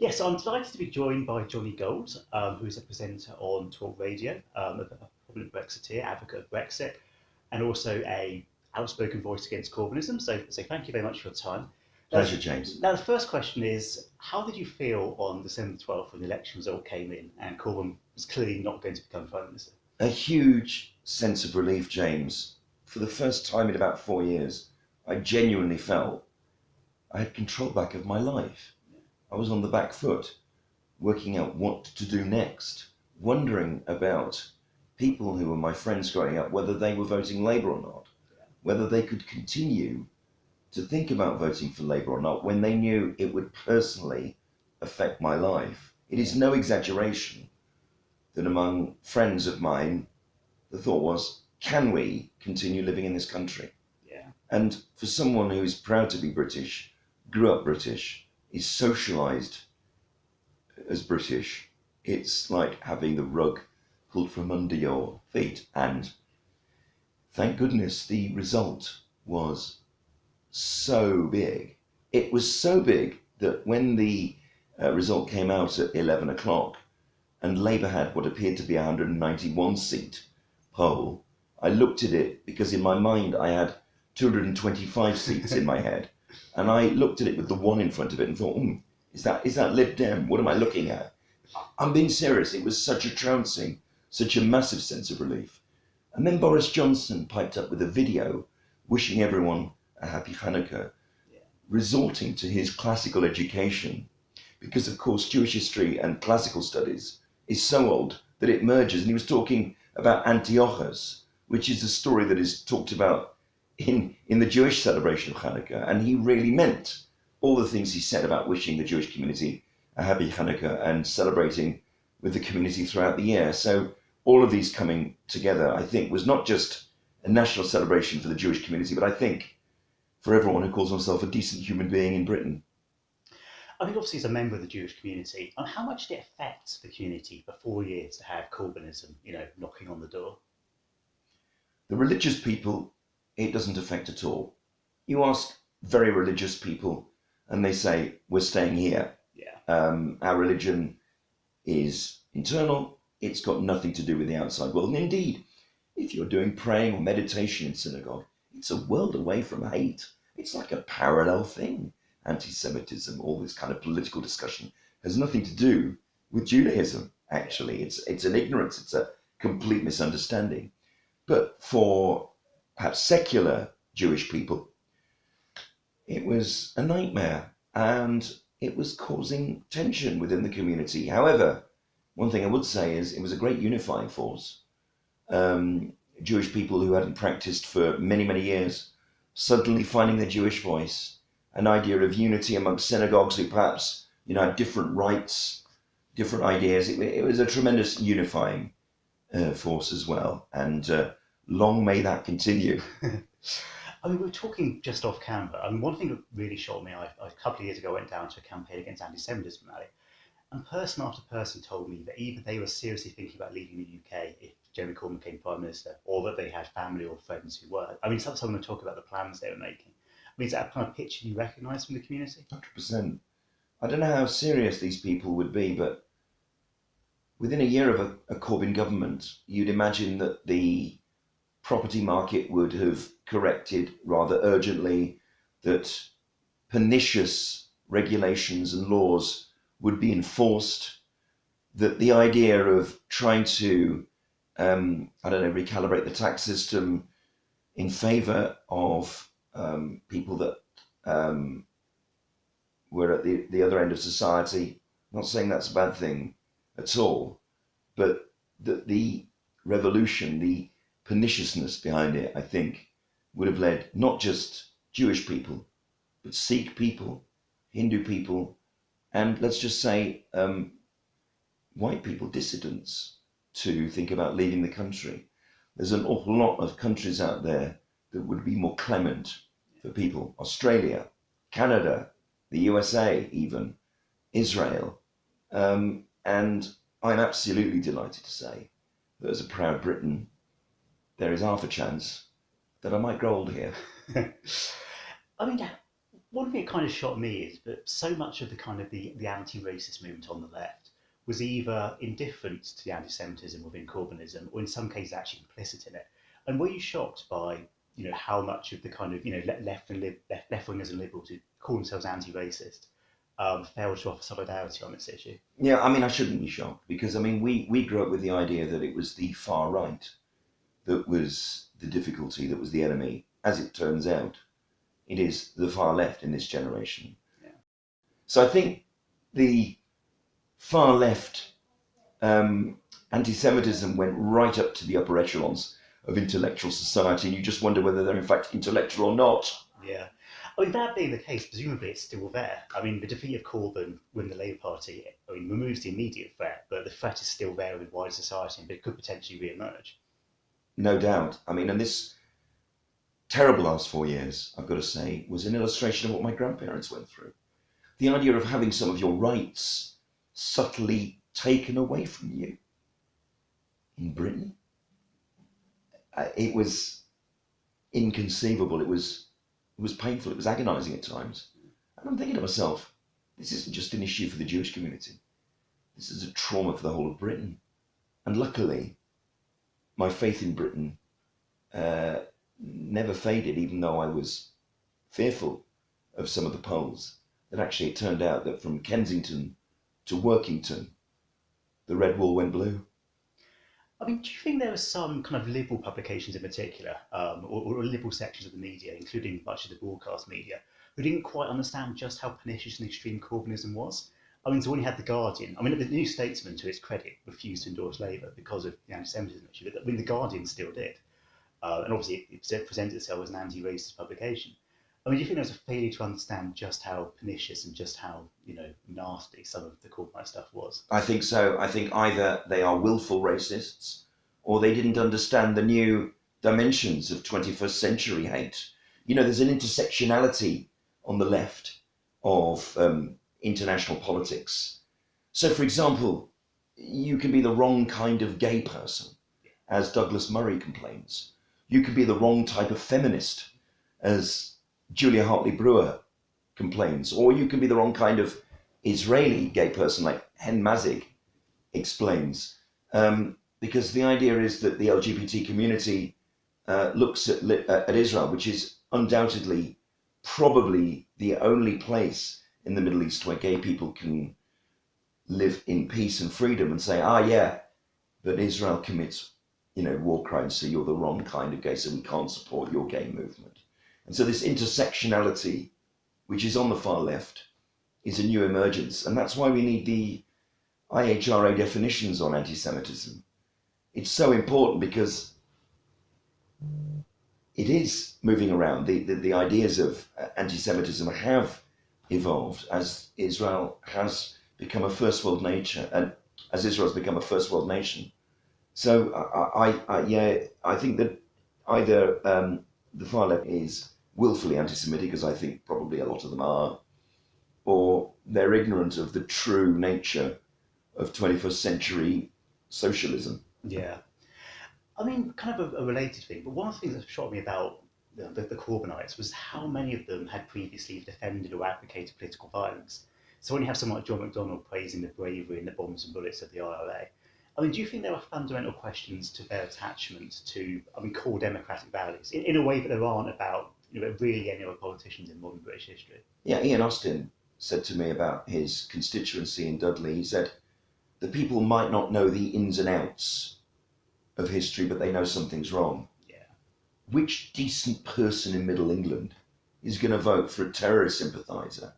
Yes, I'm delighted to be joined by Jonny Gould, who is a presenter on talkRADIO, a prominent Brexiteer, advocate of Brexit, and also a outspoken voice against Corbynism. So thank you very much for your time. Pleasure, James. Now, the first question is, how did you feel on December 12th when the election result came in and Corbyn was clearly not going to become Prime Minister? A huge sense of relief, James. For the first time in about 4 years, I genuinely felt I had control back of my life. I was on the back foot, working out what to do next, wondering about people who were my friends growing up, whether they were voting Labour or not, whether they could continue to think about voting for Labour or not when they knew it would personally affect my life. It is no exaggeration that among friends of mine, the thought was, can we continue living in this country? Yeah. And for someone who is proud to be British, grew up British, is socialised as British, it's like having the rug pulled from under your feet. And thank goodness the result was so big. It was so big that when the result came out at 11 o'clock and Labour had what appeared to be a 191 seat poll, I looked at it because in my mind I had 225 seats in my head. And I looked at it with the one in front of it and thought, is that Lib Dem? What am I looking at? I'm being serious. It was such a trouncing, such a massive sense of relief. And then Boris Johnson piped up with a video wishing everyone a happy Hanukkah, resorting to his classical education, because of course Jewish history and classical studies is so old that it merges. And he was talking about Antiochus, which is a story that is talked about in the Jewish celebration of Hanukkah, and he really meant all the things he said about wishing the Jewish community a happy Hanukkah and celebrating with the community throughout the year. So all of these coming together, I think, was not just a national celebration for the Jewish community, but I think for everyone who calls himself a decent human being in Britain. I mean, obviously, as a member of the Jewish community, and how much did it affect the community for 4 years to have Corbynism, knocking on the door? The religious people, it doesn't affect at all. You ask very religious people, and they say, we're staying here. Yeah. Our religion is internal. It's got nothing to do with the outside world. And indeed, if you're doing praying or meditation in synagogue, it's a world away from hate. It's like a parallel thing. Antisemitism, all this kind of political discussion has nothing to do with Judaism, actually. It's an ignorance. It's a complete misunderstanding. But for perhaps secular Jewish people, it was a nightmare and it was causing tension within the community. However, one thing I would say is it was a great unifying force. Jewish people who hadn't practiced for many, many years, suddenly finding their Jewish voice, an idea of unity amongst synagogues who perhaps had different rights, different ideas. It was a tremendous unifying force as well. And long may that continue. I mean, we were talking just off camera. I mean, one thing that really shocked me, a couple of years ago, I went down to a campaign against Antisemitism rally, and person after person told me that either they were seriously thinking about leaving the UK if Jeremy Corbyn became Prime Minister, or that they had family or friends who were. I mean, some of them talk about the plans they were making. I mean, is that a kind of picture you recognise from the community? 100%. I don't know how serious these people would be, but within a year of a Corbyn government, you'd imagine that the property market would have corrected rather urgently, that pernicious regulations and laws would be enforced, that the idea of trying to, recalibrate the tax system in favour of people that were at the other end of society, I'm not saying that's a bad thing at all, but that the revolution, the perniciousness behind it, I think, would have led not just Jewish people, but Sikh people, Hindu people, and let's just say white people, dissidents, to think about leaving the country. There's an awful lot of countries out there that would be more clement for people. Australia, Canada, the USA even, Israel. And I'm absolutely delighted to say that as a proud Briton, there is half a chance that I might grow old here. I mean, one thing that kind of shocked me is that so much of the kind of the anti-racist movement on the left was either indifferent to the anti-Semitism within Corbynism, or in some cases actually complicit in it. And were you shocked by how much of the kind of left wingers and liberals who call themselves anti-racist failed to offer solidarity on this issue? Yeah, I mean, I shouldn't be shocked because, I mean, we grew up with the idea that it was the far right that was the difficulty, that was the enemy. As it turns out, it is the far left in this generation. Yeah. So I think the far left anti-Semitism went right up to the upper echelons of intellectual society, and you just wonder whether they're in fact intellectual or not. Yeah. I mean, that being the case, presumably it's still there. I mean, the defeat of Corbyn within the Labour Party, removes the immediate threat, but the threat is still there in wider society, and it could potentially re-emerge. No doubt. I mean, and this terrible last 4 years, I've got to say, was an illustration of what my grandparents went through. The idea of having some of your rights subtly taken away from you in Britain, it was inconceivable. It was painful. It was agonising at times. And I'm thinking to myself, this isn't just an issue for the Jewish community. This is a trauma for the whole of Britain. And luckily, my faith in Britain never faded, even though I was fearful of some of the polls. That actually it turned out that from Kensington to Workington, the red wall went blue. I mean, do you think there are some kind of liberal publications in particular, or liberal sections of the media, including much of the broadcast media, who didn't quite understand just how pernicious and extreme Corbynism was? I mean, so when you had The Guardian, I mean, the New Statesman, to its credit, refused to endorse Labour because of the anti-Semitism issue, but I mean, The Guardian still did. And obviously it presented itself as an anti-racist publication. I mean, do you think there was a failure to understand just how pernicious and just how, nasty some of the Corbynite stuff was? I think so. I think either they are willful racists or they didn't understand the new dimensions of 21st century hate. There's an intersectionality on the left of international politics. So, for example, you can be the wrong kind of gay person, as Douglas Murray complains. You can be the wrong type of feminist, as Julia Hartley-Brewer complains. Or you can be the wrong kind of Israeli gay person, like Hen Mazzig explains. Because the idea is that the LGBT community looks at Israel, which is undoubtedly probably the only place in the Middle East where gay people can live in peace and freedom, and say, yeah, but Israel commits, war crimes, so you're the wrong kind of gay, so we can't support your gay movement. And so this intersectionality, which is on the far left, is a new emergence. And that's why we need the IHRA definitions on anti-Semitism. It's so important because it is moving around. The ideas of anti-Semitism have evolved as Israel has become a first world nation, and as Israel has become a first world nation. So I think that either the far left is willfully anti-Semitic, as I think probably a lot of them are, or they're ignorant of the true nature of 21st century socialism. Yeah. I mean, kind of a related thing, but one of the things that shocked me about the Corbynites was how many of them had previously defended or advocated political violence. So when you have someone like John McDonnell praising the bravery and the bombs and bullets of the IRA, I mean, do you think there are fundamental questions to their attachment to, core democratic values in a way that there aren't about, really any other politicians in modern British history? Yeah, Ian Austin said to me about his constituency in Dudley, he said, the people might not know the ins and outs of history, but they know something's wrong. Yeah. Which decent person in Middle England is going to vote for a terrorist sympathiser?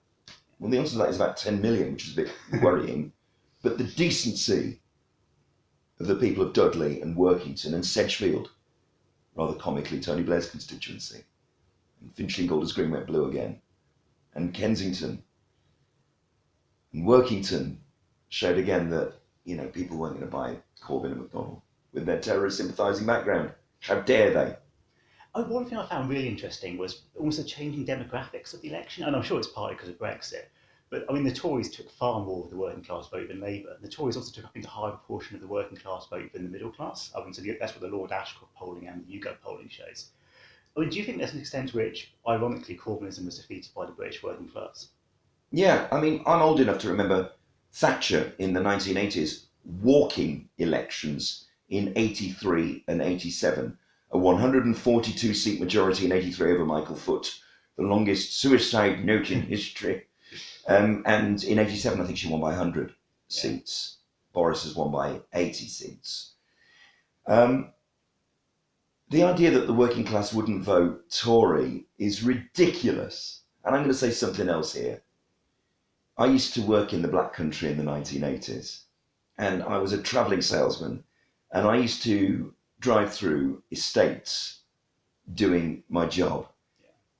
Well, the answer to that is about 10 million, which is a bit worrying. But the decency of the people of Dudley and Workington and Sedgefield, rather comically Tony Blair's constituency, and Finchley Gould as Green went blue again, and Kensington and Workington showed again that, people weren't going to buy Corbyn and McDonnell with their terrorist sympathising background. How dare they? One thing I found really interesting was almost the changing demographics of the election, and I'm sure it's partly because of Brexit. But the Tories took far more of the working class vote than Labour. The Tories also took, I think, a higher proportion of the working class vote than the middle class. So that's what the Lord Ashcroft polling and the YouGov polling shows. I mean, do you think there's an extent to which, ironically, Corbynism was defeated by the British working class? Yeah, I mean, I'm old enough to remember Thatcher in the 1980s walking elections in 83 and 87, a 142 seat majority in 83 over Michael Foot, the longest suicide note in history. And in 87, I think she won by 100 seats. Boris has won by 80 seats. The idea that the working class wouldn't vote Tory is ridiculous. And I'm going to say something else here. I used to work in the Black Country in the 1980s, and I was a travelling salesman, and I used to drive through estates doing my job.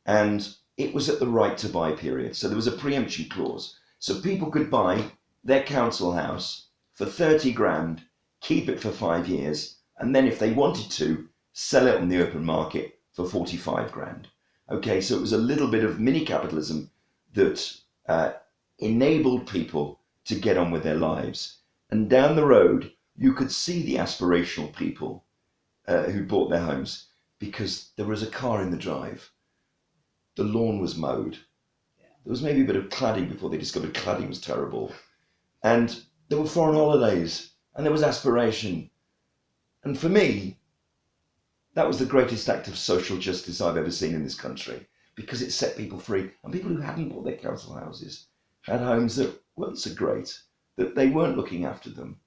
And it was at the right to buy period. So there was a preemption clause. So people could buy their council house for 30 grand, keep it for 5 years, and then if they wanted to, sell it on the open market for 45 grand. Okay, so it was a little bit of mini capitalism that enabled people to get on with their lives. And down the road, you could see the aspirational people who bought their homes because there was a car in the drive. The lawn was mowed. There was maybe a bit of cladding before they discovered cladding was terrible. And there were foreign holidays and there was aspiration. And for me, that was the greatest act of social justice I've ever seen in this country because it set people free. And people who hadn't bought their council houses had homes that weren't so great, that they weren't looking after them.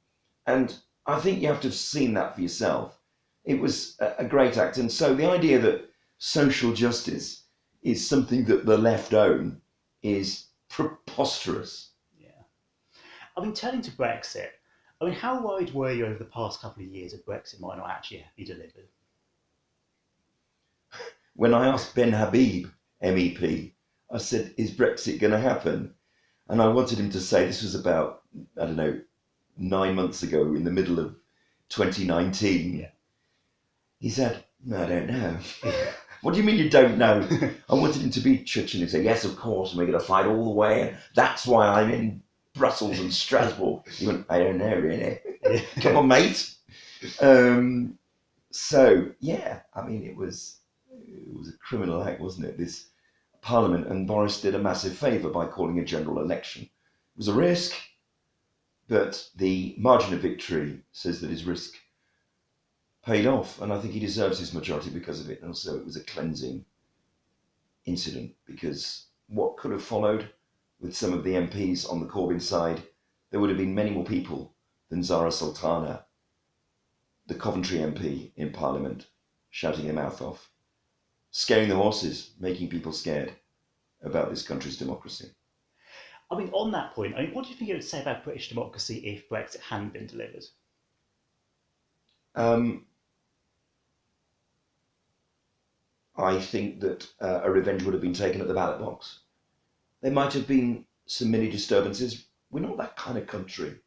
And I think you have to have seen that for yourself. It was a great act. And so the idea that social justice is something that the left own is preposterous. Yeah. I mean, turning to Brexit, I mean, how worried were you over the past couple of years that Brexit might not actually be delivered? When I asked Ben Habib, MEP, I said, is Brexit going to happen? And I wanted him to say this was about, 9 months ago in the middle of 2019. Yeah. He said, no, I don't know. What do you mean you don't know? I wanted him to be chuching and say, yes, of course, and we're going to fight all the way. And that's why I'm in Brussels and Strasbourg. He went, I don't know, really. Come on, mate. So, yeah, I mean, it was a criminal act, wasn't it? This Parliament, and Boris did a massive favour by calling a general election. It was a risk, but the margin of victory says that his risk paid off, and I think he deserves his majority because of it. And also, it was a cleansing incident because what could have followed with some of the MPs on the Corbyn side, there would have been many more people than Zara Sultana, the Coventry MP in Parliament, shouting their mouth off, scaring the horses, making people scared about this country's democracy. I mean, on that point, I mean, what do you think it would say about British democracy if Brexit hadn't been delivered? I think that a revenge would have been taken at the ballot box. There might have been some mini disturbances. We're not that kind of country.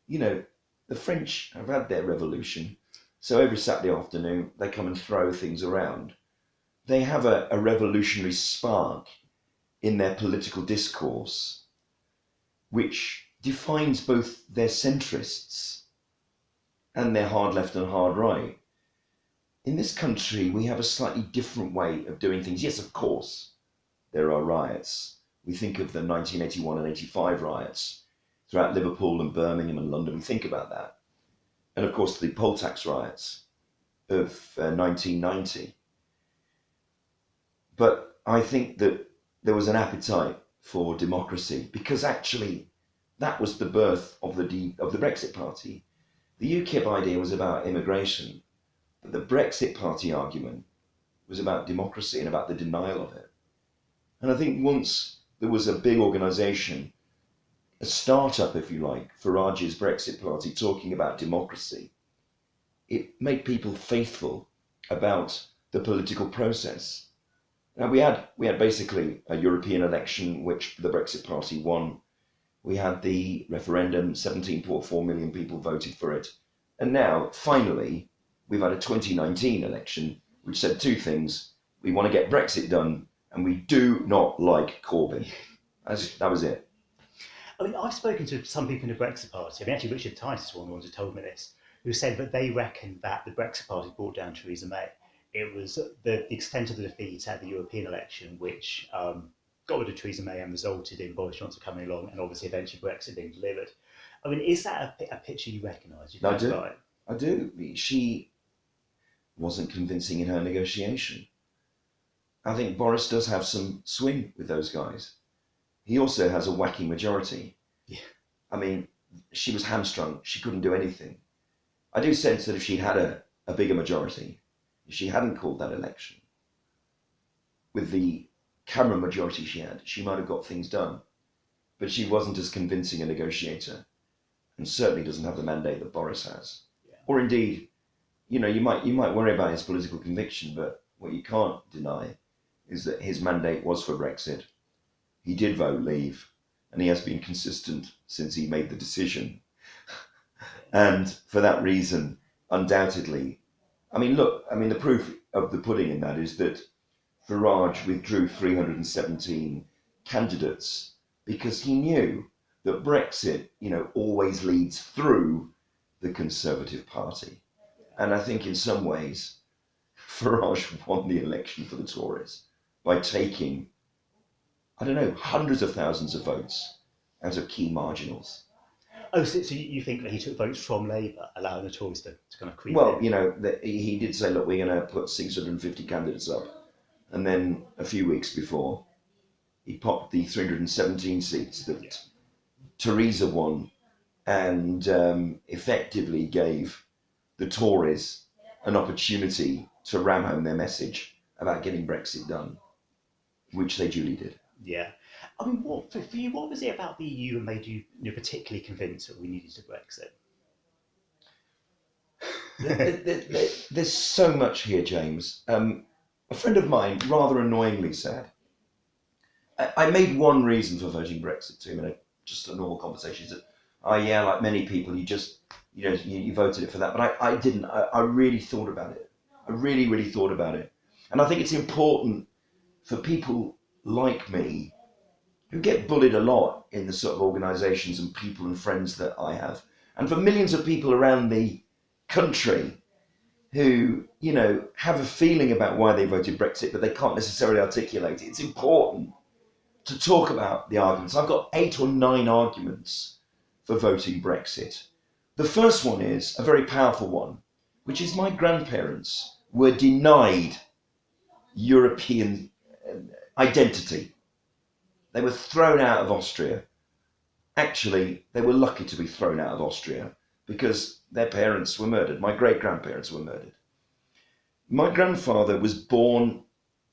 You know, the French have had their revolution. So every Saturday afternoon, they come and throw things around. They have a revolutionary spark in their political discourse, which defines both their centrists and their hard left and hard right. In this country, we have a slightly different way of doing things. Yes, of course, there are riots. We think of the 1981 and 85 riots throughout Liverpool and Birmingham and London. Think about that. And of course, the poll tax riots of 1990. But I think that there was an appetite for democracy because actually that was the birth of the Brexit Party. The UKIP idea was about immigration, but the Brexit Party argument was about democracy and about the denial of it. And I think once there was a big organisation, a startup, if you like, Farage's Brexit Party talking about democracy, it made people faithful about the political process. Now we had basically a European election which the Brexit Party won. We had the referendum, 17.4 million people voted for it. And now, finally, we've had a 2019 election which said two things. We want to get Brexit done and we do not like Corbyn. That was it. I mean, I've spoken to some people in the Brexit Party. I mean, actually, Richard Tice is one of the ones who told me this, who said that they reckon that the Brexit Party brought down Theresa May. it was the extent of the defeat at the European election, which got rid of Theresa May and resulted in Boris Johnson coming along, and obviously eventually Brexit being delivered. I mean, is that a picture you recognise? I do. Right? I do. She wasn't convincing in her negotiation. I think Boris does have some swing with those guys. He also has a wacky majority. Yeah. I mean, she was hamstrung. She couldn't do anything. I do sense that if she'd had a bigger majority, if she hadn't called that election, with the Cameron majority she had, she might have got things done. But she wasn't as convincing a negotiator, and certainly doesn't have the mandate that Boris has. Yeah. Or indeed, you might worry about his political conviction, but what you can't deny is that his mandate was for Brexit. He did vote leave, and he has been consistent since he made the decision. And for that reason, undoubtedly, the proof of the pudding in that is that Farage withdrew 317 candidates because he knew that Brexit, always leads through the Conservative Party. And I think in some ways, Farage won the election for the Tories by taking, hundreds of thousands of votes out of key marginals. Oh, so you think that he took votes from Labour, allowing the Tories to kind of creep in? He did say, look, we're going to put 650 candidates up. And then a few weeks before, he popped the 317 seats that Theresa won, and effectively gave the Tories an opportunity to ram home their message about getting Brexit done, which they duly did. Yeah. I mean, for you, what was it about the EU that made you particularly convinced that we needed to Brexit? There's so much here, James. A friend of mine rather annoyingly said, I made one reason for voting Brexit to him in just a normal conversation. He said, like many people, you voted it for that. But I didn't. I really thought about it. I really, really thought about it. And I think it's important for people like me, who get bullied a lot in the sort of organisations and people and friends that I have, and for millions of people around the country who, have a feeling about why they voted Brexit, but they can't necessarily articulate it. It's important to talk about the arguments. I've got 8 or 9 arguments for voting Brexit. The first one is a very powerful one, which is my grandparents were denied European identity. They were thrown out of Austria. Actually, they were lucky to be thrown out of Austria because their parents were murdered. My great-grandparents were murdered. My grandfather was born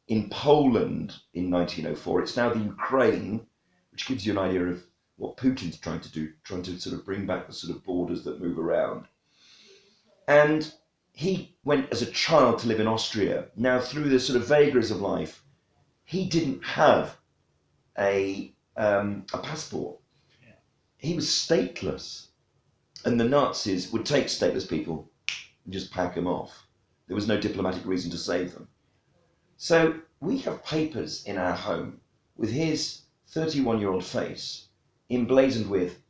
in Poland in 1904. It's now the Ukraine, which gives you an idea of what Putin's trying to do, trying to sort of bring back the sort of borders that move around. And he went as a child to live in Austria. Now, through the sort of vagaries of life, he didn't have a passport. Yeah. He was stateless. And the Nazis would take stateless people and just pack them off. There was no diplomatic reason to save them. So we have papers in our home with his 31-year-old face emblazoned with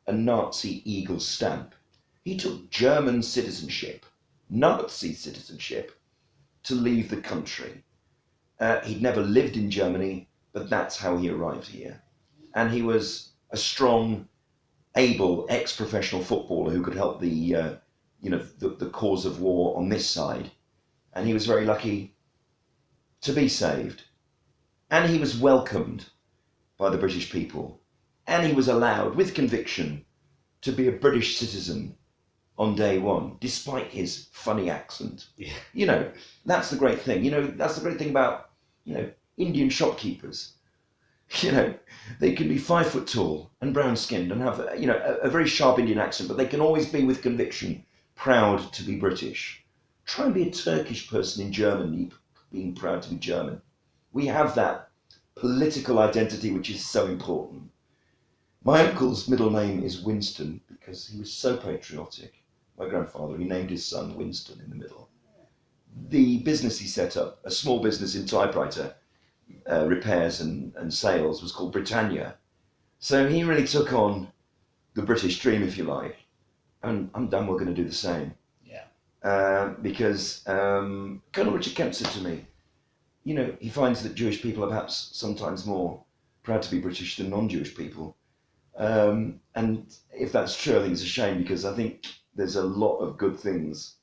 a Nazi eagle stamp. He took German citizenship, Nazi citizenship, to leave the country. He'd never lived in Germany, but that's how he arrived here. And he was a strong, able ex-professional footballer who could help the cause of war on this side. And he was very lucky to be saved. And he was welcomed by the British people. And he was allowed, with conviction, to be a British citizen on day one, despite his funny accent. Yeah. That's the great thing. That's the great thing about, Indian shopkeepers. They can be 5 foot tall and brown skinned and have, a very sharp Indian accent, but they can always be with conviction, proud to be British. Try and be a Turkish person in Germany, being proud to be German. We have that political identity, which is so important. My uncle's middle name is Winston because he was so patriotic. My grandfather, he named his son Winston in the middle. The business he set up, a small business in typewriter repairs and sales, was called Britannia. So he really took on the British dream, if you like. And I'm done, we're going to do the same. Yeah. because Colonel Richard Kemp said to me, he finds that Jewish people are perhaps sometimes more proud to be British than non-Jewish people. And if that's true, I think it's a shame, because I think there's a lot of good things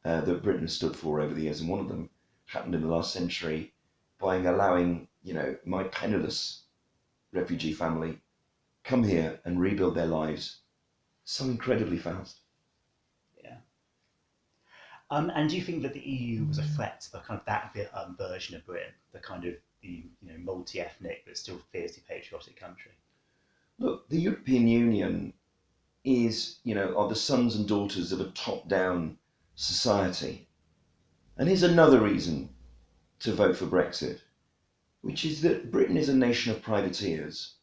that Britain has stood for over the years, and one of them happened in the last century by allowing, my penniless refugee family come here and rebuild their lives so incredibly fast. Yeah. And do you think that the EU was a threat to the kind of that version of Britain, the kind of the multi-ethnic but still fiercely patriotic country? Look, the European Union are the sons and daughters of a top-down society. And here's another reason to vote for Brexit, which is that Britain is a nation of privateers.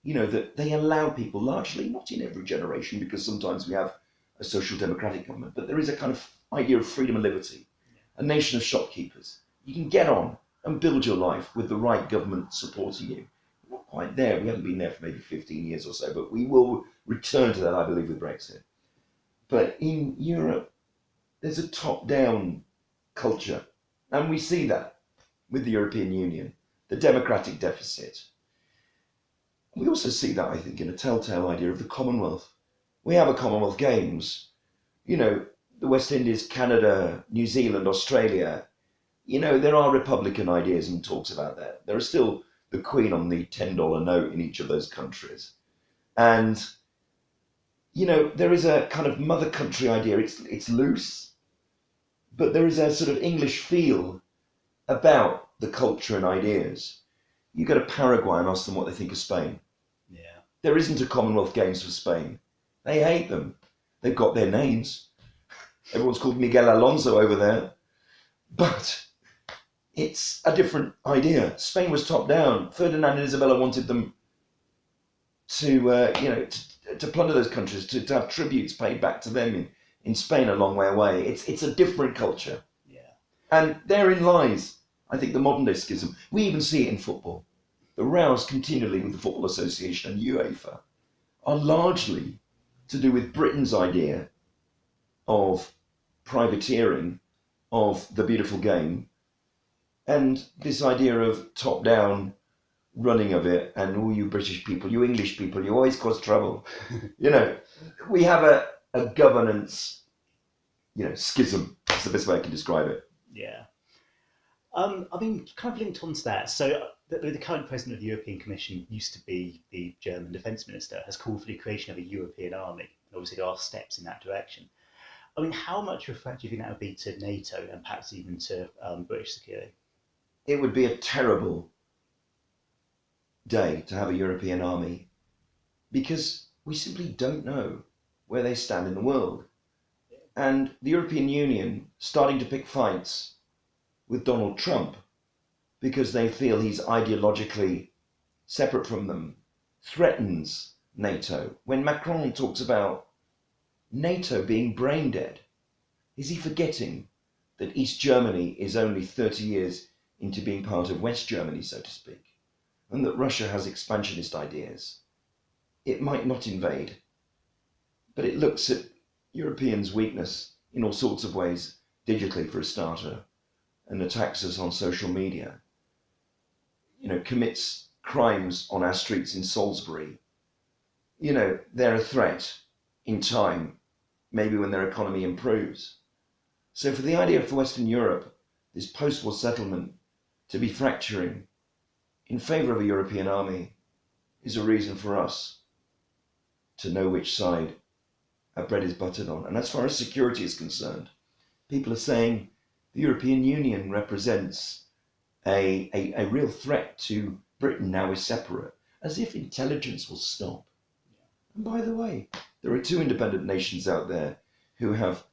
That they allow people, largely, not in every generation, because sometimes we have a social democratic government, but there is a kind of idea of freedom and liberty. A nation of shopkeepers. You can get on and build your life with the right government supporting you. We're not quite there. We haven't been there for maybe 15 years or so, but we will return to that, I believe, with Brexit. But in Europe, there's a top-down culture, and we see that with the European Union, the democratic deficit. We also see that, I think, in a telltale idea of the Commonwealth. We have a Commonwealth Games, the West Indies, Canada, New Zealand, Australia. There are Republican ideas and talks about that. There is still the Queen on the $10 note in each of those countries. And, there is a kind of mother country idea. It's loose, but there is a sort of English feel about the culture and ideas. You go to Paraguay and ask them what they think of Spain. Yeah. There isn't a Commonwealth Games for Spain. They hate them. They've got their names. Everyone's called Miguel Alonso over there. But it's a different idea. Spain was top down. Ferdinand and Isabella wanted them to plunder those countries, to have tributes paid back to them in Spain a long way away. It's a different culture. Yeah. And therein lies, I think, the modern day schism. We even see it in football. The rows continually with the Football Association and UEFA are largely to do with Britain's idea of privateering, of the beautiful game, and this idea of top-down running of it, and all you British people, you English people, you always cause trouble. We have a governance, schism. That's the best way I can describe it. Yeah. Kind of linked on to that. So the current president of the European Commission used to be the German defence minister, has called for the creation of a European army. And obviously there are steps in that direction. How much of a threat do you think that would be to NATO and perhaps even to British security? It would be a terrible day to have a European army, because we simply don't know where they stand in the world. And the European Union starting to pick fights with Donald Trump because they feel he's ideologically separate from them threatens NATO. When Macron talks about NATO being brain dead, is he forgetting that East Germany is only 30 years into being part of West Germany, so to speak, and that Russia has expansionist ideas? It might not invade, but it looks at Europeans' weakness in all sorts of ways, digitally for a starter, and attacks us on social media, commits crimes on our streets in Salisbury. They're a threat in time, maybe when their economy improves. So for the idea for Western Europe, this post-war settlement, to be fracturing in favour of a European army is a reason for us to know which side our bread is buttered on. And as far as security is concerned, people are saying the European Union represents a real threat to Britain now we're separate, as if intelligence will stop. And by the way, there are two independent nations out there who have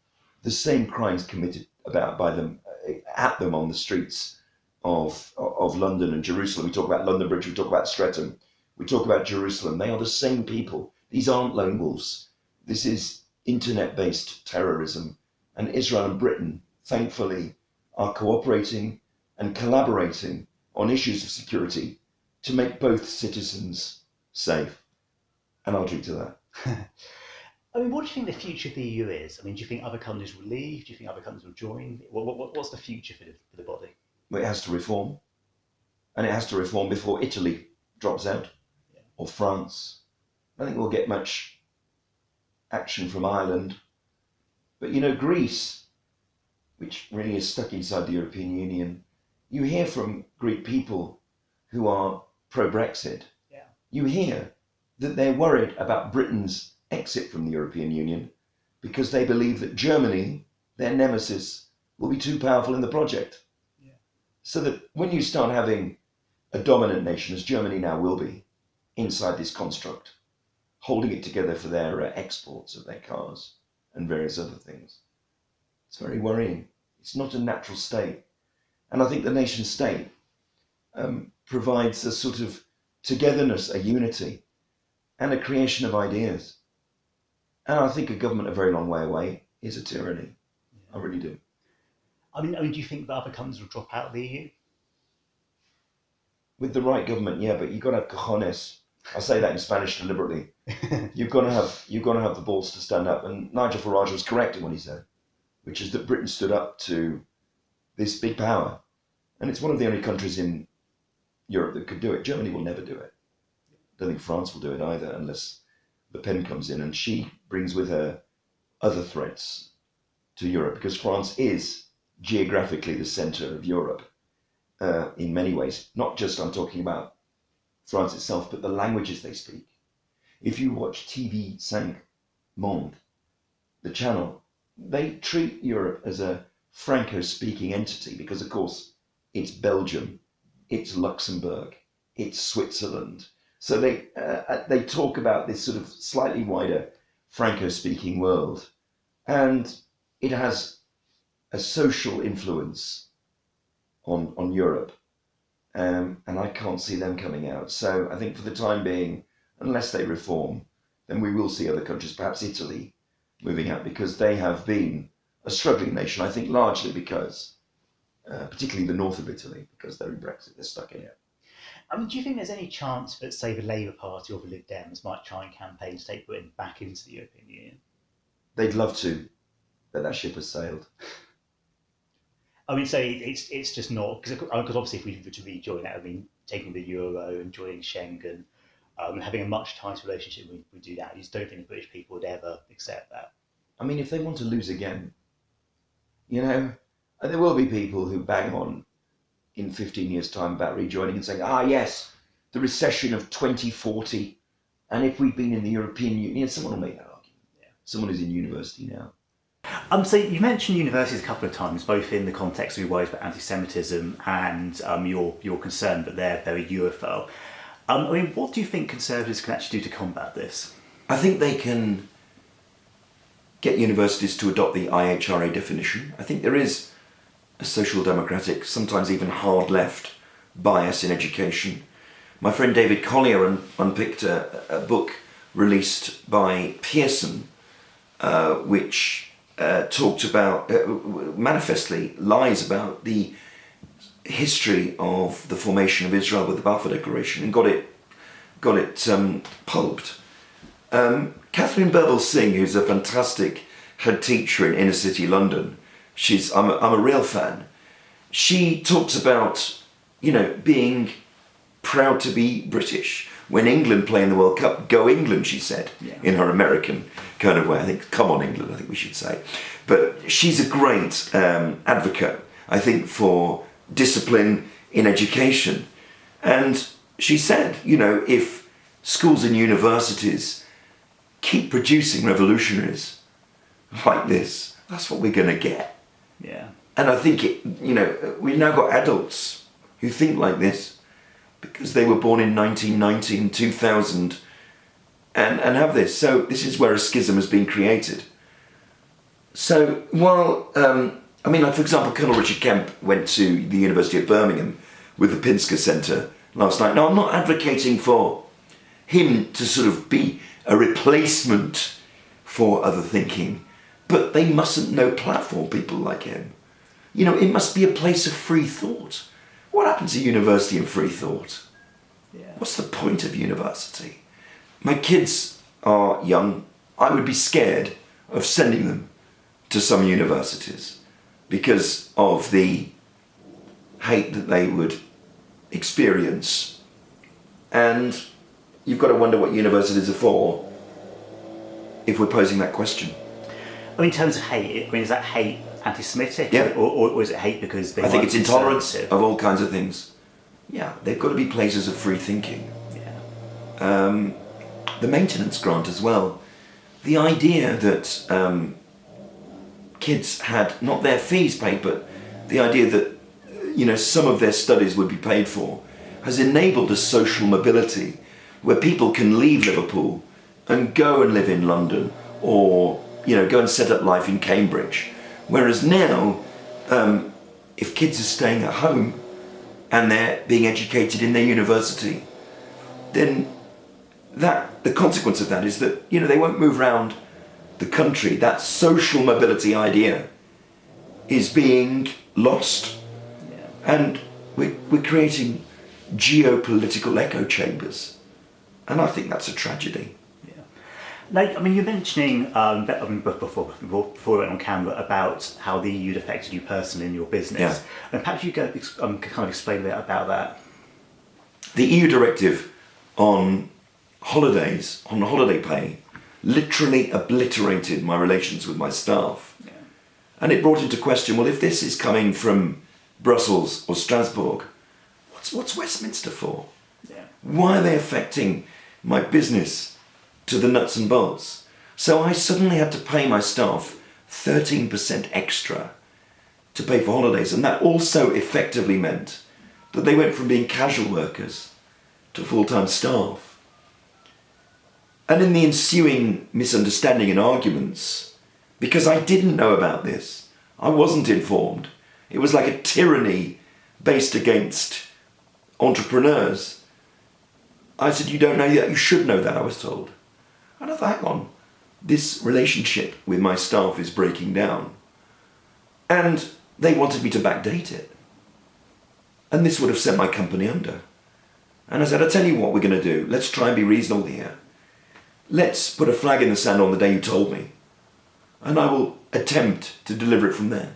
the same crimes committed at them on the streets of London and Jerusalem. We talk about London Bridge, we talk about Streatham, we talk about Jerusalem. They are the same people. These aren't lone wolves. This is internet-based terrorism. And Israel and Britain, thankfully, are cooperating and collaborating on issues of security to make both citizens safe. And I'll drink to that. I mean, what do you think the future of the EU is? I mean, do you think other countries will leave? Do you think other countries will join? What's the future for the body? Well, it has to reform, and it has to reform before Italy drops out, Yeah. or France. I don't think we'll get much action from Ireland. But Greece, which really is stuck inside the European Union, you hear from Greek people who are pro-Brexit. Yeah. You hear that they're worried about Britain's exit from the European Union because they believe that Germany, their nemesis, will be too powerful in the project. Yeah. So that when you start having a dominant nation, as Germany now will be, inside this construct, holding it together for their exports of their cars and various other things, it's very worrying. It's not a natural state. And I think the nation state provides a sort of togetherness, a unity, and a creation of ideas. And I think a government a very long way away is a tyranny. Yeah. I really do. I mean, do you think that other countries will drop out of the EU? With the right government, yeah, but you've got to have cojones. I say that in Spanish deliberately. You've got to have the balls to stand up. And Nigel Farage was correct in what he said, which is that Britain stood up to this big power. And it's one of the only countries in Europe that could do it. Germany will never do it. I don't think France will do it either unless Le Pen comes in, and she brings with her other threats to Europe, because France is geographically the centre of Europe in many ways. Not just, I'm talking about France itself, but the languages they speak. If you watch TV5 Monde, the channel, they treat Europe as a Franco-speaking entity because, of course, it's Belgium, it's Luxembourg, it's Switzerland. So they talk about this sort of slightly wider Franco-speaking world, and it has a social influence on Europe, and I can't see them coming out. So I think for the time being, unless they reform, then we will see other countries, perhaps Italy, moving out, because they have been a struggling nation, I think largely because, particularly the north of Italy, because they're in Brexit, they're stuck in it. I mean, do you think there's any chance that, say, the Labour Party or the Lib Dems might try and campaign to take Britain back into the European Union? They'd love to, but that ship has sailed. I mean, so it's just not, because obviously if we were to rejoin that, I mean, taking the euro and joining Schengen, having a much tighter relationship we do that, I just don't think the British people would ever accept that. I mean, if they want to lose again, there will be people who bang on in 15 years' time about rejoining and saying, yes, the recession of 2040, and if we'd been in the European Union, someone will make that argument. Yeah. Someone who's in university now. So you mentioned universities a couple of times, both in the context of your worries about anti-Semitism and your concern that they're very Europhile. I mean, what do you think Conservatives can actually do to combat this? I think they can get universities to adopt the IHRA definition. I think there is a social democratic, sometimes even hard left bias in education. My friend David Collier unpicked a book released by Pearson, which talked about, manifestly lies about the history of the formation of Israel with the Balfour Declaration, and got it pulped. Catherine Berbel-Singh, who's a fantastic head teacher in inner city London, I'm a real fan. She talks about, being proud to be British. When England play in the World Cup, go England, she said, in her American kind of way. I think, come on England, I think we should say. But she's a great advocate, I think, for discipline in education. And she said, if schools and universities keep producing revolutionaries like this, that's what we're going to get. Yeah. And I think, we've now got adults who think like this because they were born in 1990 and 2000 and have this. So this is where a schism has been created. So while, for example, Colonel Richard Kemp went to the University of Birmingham with the Pinsker Centre last night. Now, I'm not advocating for him to sort of be a replacement for other thinking, but they mustn't no-platform people like him. It must be a place of free thought. What happens at university in free thought? Yeah. What's the point of university? My kids are young. I would be scared of sending them to some universities because of the hate that they would experience. And you've got to wonder what universities are for if we're posing that question. I mean, in terms of hate, I mean, is that hate anti-Semitic? Yeah. Or is it hate because they I think want it's intolerance conservative? of all kinds of things. Yeah, they've got to be places of free thinking. Yeah. The maintenance grant as well. The idea that kids had not their fees paid, but the idea that some of their studies would be paid for, has enabled a social mobility where people can leave Liverpool and go and live in London, or go and set up life in Cambridge. Whereas now, if kids are staying at home and they're being educated in their university, then the consequence of that is that they won't move around the country. That social mobility idea is being lost. Yeah. And we're creating geopolitical echo chambers. And I think that's a tragedy. Yeah. Like, I mean, you're mentioning before we went on camera about how the EU had affected you personally in your business. Yeah. And perhaps you could kind of explain a bit about that. The EU directive on holidays, on holiday pay, literally obliterated my relations with my staff. Yeah. And it brought into question, well, if this is coming from Brussels or Strasbourg, what's Westminster for? Yeah. Why are they affecting my business to the nuts and bolts? So I suddenly had to pay my staff 13% extra to pay for holidays, and that also effectively meant that they went from being casual workers to full-time staff. And in the ensuing misunderstanding and arguments, because I didn't know about this, I wasn't informed. It was like a tyranny based against entrepreneurs. I said, you don't know that, you should know that, I was told. And I thought, hang on, this relationship with my staff is breaking down. And they wanted me to backdate it. And this would have sent my company under. And I said, I'll tell you what we're going to do. Let's try and be reasonable here. Let's put a flag in the sand on the day you told me. And I will attempt to deliver it from there.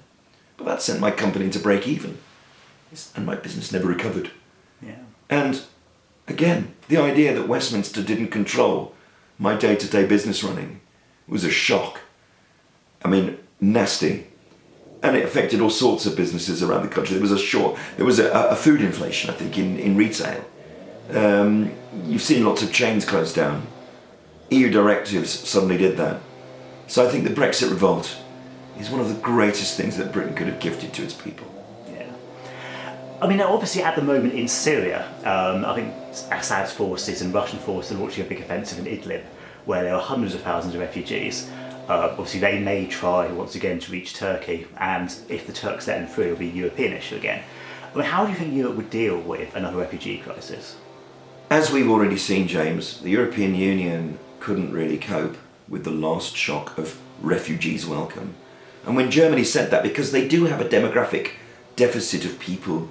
But that sent my company into break even. And my business never recovered. Yeah. And again, the idea that Westminster didn't control my day-to-day business running was a shock. I mean, nasty. And it affected all sorts of businesses around the country. There was a food inflation, I think, in retail. You've seen lots of chains close down. EU directives suddenly did that. So I think the Brexit revolt is one of the greatest things that Britain could have gifted to its people. Yeah. I mean, obviously at the moment in Syria, I think Assad's forces and Russian forces are launching a big offensive in Idlib, where there are hundreds of thousands of refugees. Obviously they may try once again to reach Turkey, and if the Turks let them through, it'll be a European issue again. I mean, how do you think Europe would deal with another refugee crisis? As we've already seen, James, the European Union couldn't really cope with the last shock of refugees welcome. And when Germany said that, because they do have a demographic deficit of people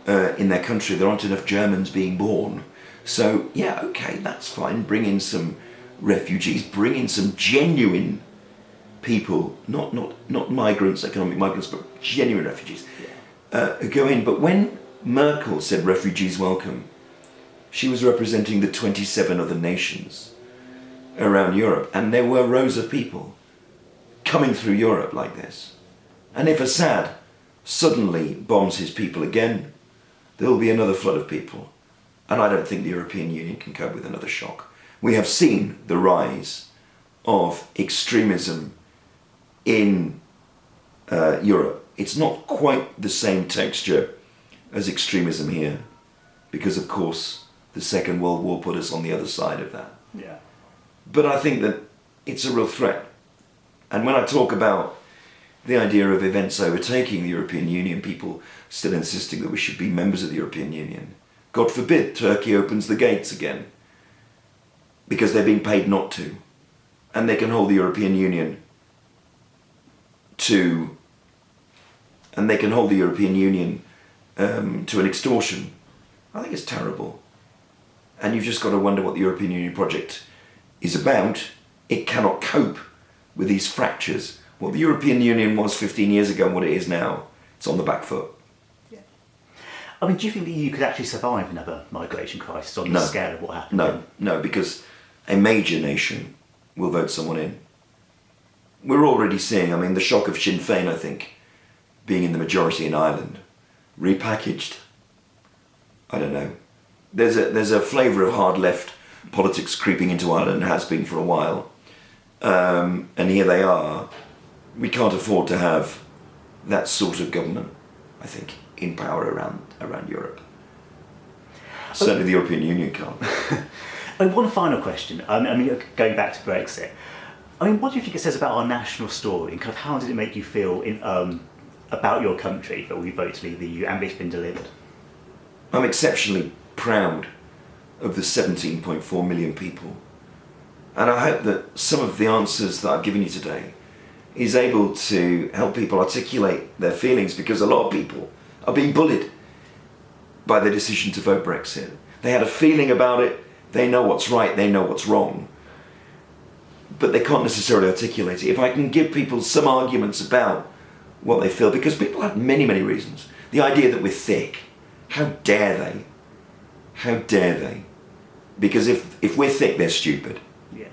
in their country, there aren't enough Germans being born. So, yeah, okay, that's fine. Bring in some refugees, bring in some genuine people, not migrants, economic migrants, but genuine refugees who go in. But when Merkel said refugees welcome, she was representing the 27 other nations around Europe, and there were rows of people coming through Europe like this. And if Assad suddenly bombs his people again, there will be another flood of people. And I don't think the European Union can cope with another shock. We have seen the rise of extremism in Europe. It's not quite the same texture as extremism here, because of course the Second World War put us on the other side of that. Yeah. But I think that it's a real threat. And when I talk about the idea of events overtaking the European Union, people still insisting that we should be members of the European Union. God forbid Turkey opens the gates again, because they're being paid not to. And they can hold the European Union to an extortion. I think it's terrible. And you've just got to wonder what the European Union project is about it cannot cope with these fractures. What the European Union was 15 years ago and what it is now, it's on the back foot. Yeah. I mean, do you think the EU could actually survive another migration crisis on the scale of what happened? No, because a major nation will vote someone in. We're already seeing, I mean, the shock of Sinn Féin, I think, being in the majority in Ireland, repackaged. I don't know. There's a flavour of hard left politics creeping into Ireland, has been for a while. And here they are. We can't afford to have that sort of government, I think, in power around Europe. Certainly the European Union can't. One final question. I mean, going back to Brexit, I mean, what do you think it says about our national story, and kind of how did it make you feel about your country that we voted to leave the EU and it's been delivered? I'm exceptionally proud of the 17.4 million people. And I hope that some of the answers that I've given you today is able to help people articulate their feelings, because a lot of people are being bullied by the decision to vote Brexit. They had a feeling about it, they know what's right, they know what's wrong, but they can't necessarily articulate it. If I can give people some arguments about what they feel, because people have many, many reasons. The idea that we're thick, how dare they? How dare they? Because if we're thick, they're stupid. Yeah.